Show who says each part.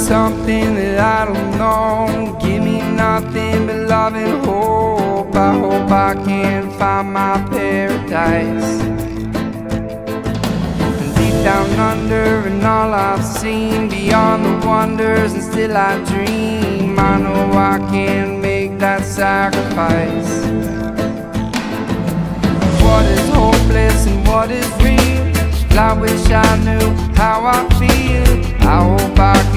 Speaker 1: something that I don't know. Give me nothing but love and hope. I hope I can find my paradise. And deep down under, and all I've seen beyond the wonders, and still I dream. I know I can make that sacrifice. What is hopeless and what is real? I wish I knew how I feel. I hope I